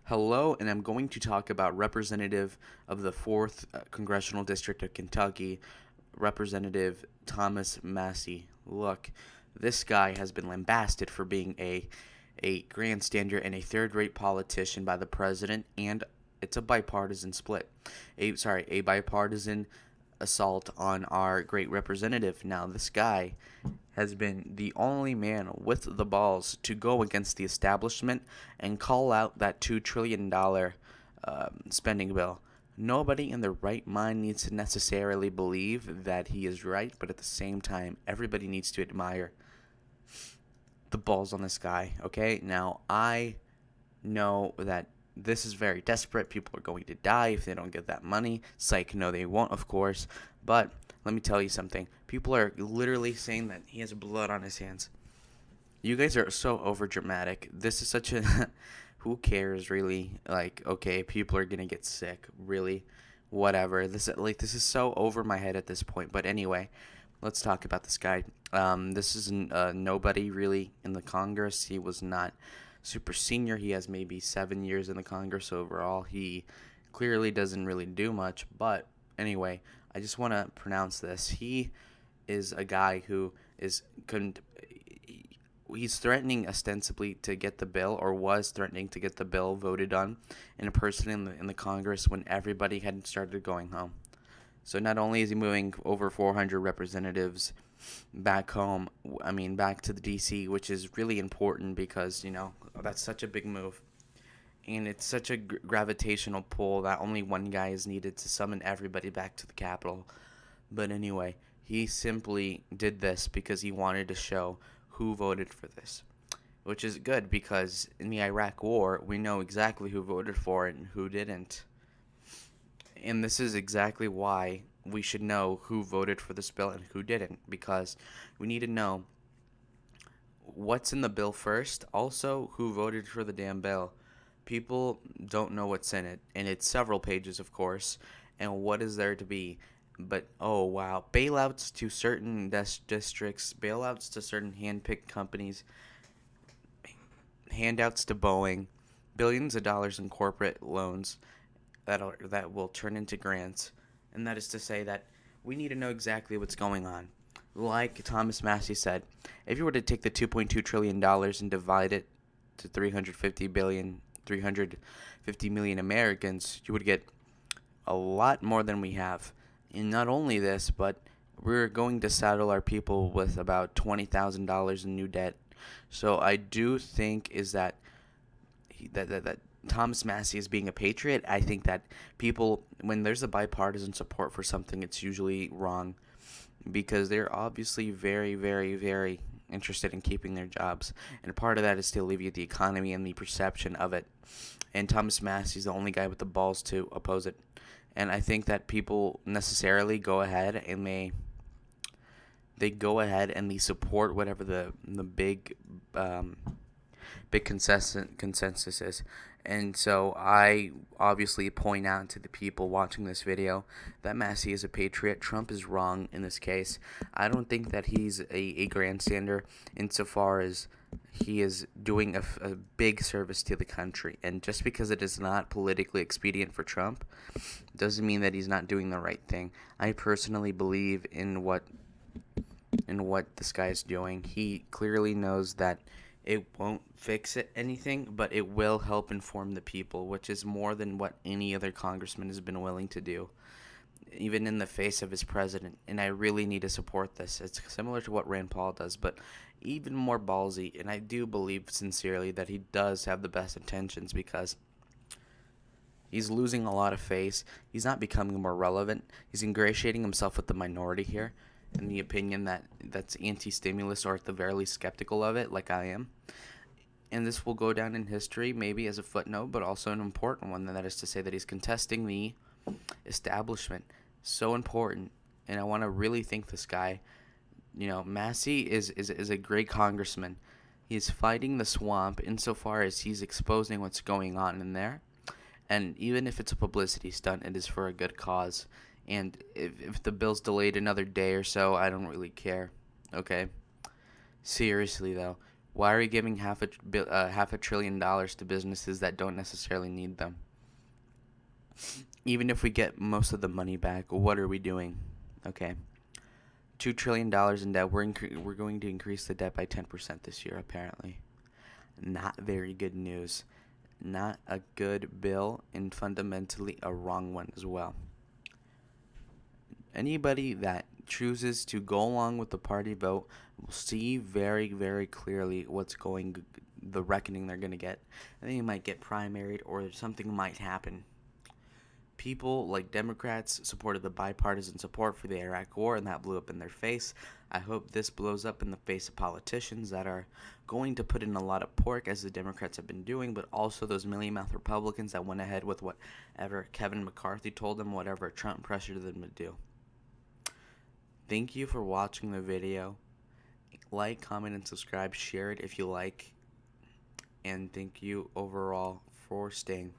Hello, and I'm going to talk about Representative of the 4th Congressional District of Kentucky, Representative Thomas Massie. Look, this guy has been lambasted for being a grandstander and a third-rate politician by the president, and it's a bipartisan split. A bipartisan assault on our great representative. Now, this guy has been the only man with the balls to go against the establishment and call out that $2 trillion spending bill. Nobody in their right mind needs to necessarily believe that he is right, but at the same time, everybody needs to admire the balls on this guy, okay? Now, I know that this is very desperate. People are going to die if they don't get that money. Psych, no, they won't, of course. But let me tell you something. People are literally saying that he has blood on his hands. You guys are so overdramatic. This is such a... Who cares, really? Like, okay, people are gonna get sick. Really? Whatever. This is so over my head at this point. But anyway, let's talk about this guy. This is nobody really in the Congress. He was not super senior. He has maybe 7 years in the Congress overall. He clearly doesn't really do much. But anyway, I just want to pronounce this. He is a guy who is he's threatening ostensibly to get the bill, or was threatening to get the bill voted on in person in the Congress when everybody had started going home. So not only is he moving over 400 representatives back home, back to the D.C., which is really important because, that's such a big move. And it's such a gravitational pull that only one guy is needed to summon everybody back to the Capitol. But anyway, he simply did this because he wanted to show who voted for this, which is good because in the Iraq War, we know exactly who voted for it and who didn't. And this is exactly why we should know who voted for this bill and who didn't, because we need to know what's in the bill first, also who voted for the damn bill. People don't know what's in it, and it's several pages, of course, and what is there to be. But, oh wow, bailouts to certain districts, bailouts to certain hand-picked companies, handouts to Boeing, billions of dollars in corporate loans that will turn into grants. And that is to say that we need to know exactly what's going on. Like Thomas Massie said, if you were to take the $2.2 trillion and divide it to 350 million Americans, you would get a lot more than we have. And not only this, but we're going to saddle our people with about $20,000 in new debt. So I do think is that that Thomas Massie is being a patriot. I think that people, when there's a bipartisan support for something, it's usually wrong because they're obviously very, very, very interested in keeping their jobs. And part of that is to alleviate the economy and the perception of it. And Thomas Massie is the only guy with the balls to oppose it. And I think that people necessarily go ahead and they go ahead and they support whatever the big consensus is. And so I obviously point out to the people watching this video that Massie is a patriot. Trump is wrong in this case. I don't think that he's a grandstander insofar as he is doing a big service to the country. And just because it is not politically expedient for Trump doesn't mean that he's not doing the right thing. I personally believe in what this guy is doing. He clearly knows that it won't fix anything, but it will help inform the people, which is more than what any other congressman has been willing to do, even in the face of his president. And I really need to support this. It's similar to what Rand Paul does, but even more ballsy. And I do believe sincerely that he does have the best intentions because he's losing a lot of face. He's not becoming more relevant. He's ingratiating himself with the minority here, in the opinion that's anti-stimulus or at the very least skeptical of it, like I am. And this will go down in history maybe as a footnote, but also an important one, and that is to say that he's contesting the establishment. So important. And I want to really thank this guy. Massie is a great congressman. He's fighting the swamp insofar as he's exposing what's going on in there. And even if it's a publicity stunt, it is for a good cause. And if the bill's delayed another day or so, I don't really care. Okay? Seriously, though. Why are we giving $500 billion to businesses that don't necessarily need them? Even if we get most of the money back, what are we doing? Okay. $2 trillion in debt. We're going to increase the debt by 10% this year, apparently. Not very good news. Not a good bill, and fundamentally a wrong one as well. Anybody that chooses to go along with the party vote will see very, very clearly the reckoning they're going to get. I think they might get primaried, or something might happen. People like Democrats supported the bipartisan support for the Iraq War, and that blew up in their face. I hope this blows up in the face of politicians that are going to put in a lot of pork, as the Democrats have been doing, but also those mealy-mouthed Republicans that went ahead with whatever Kevin McCarthy told them, whatever Trump pressured them to do. Thank you for watching the video. Like, comment, and subscribe. Share it if you like. And thank you overall for staying.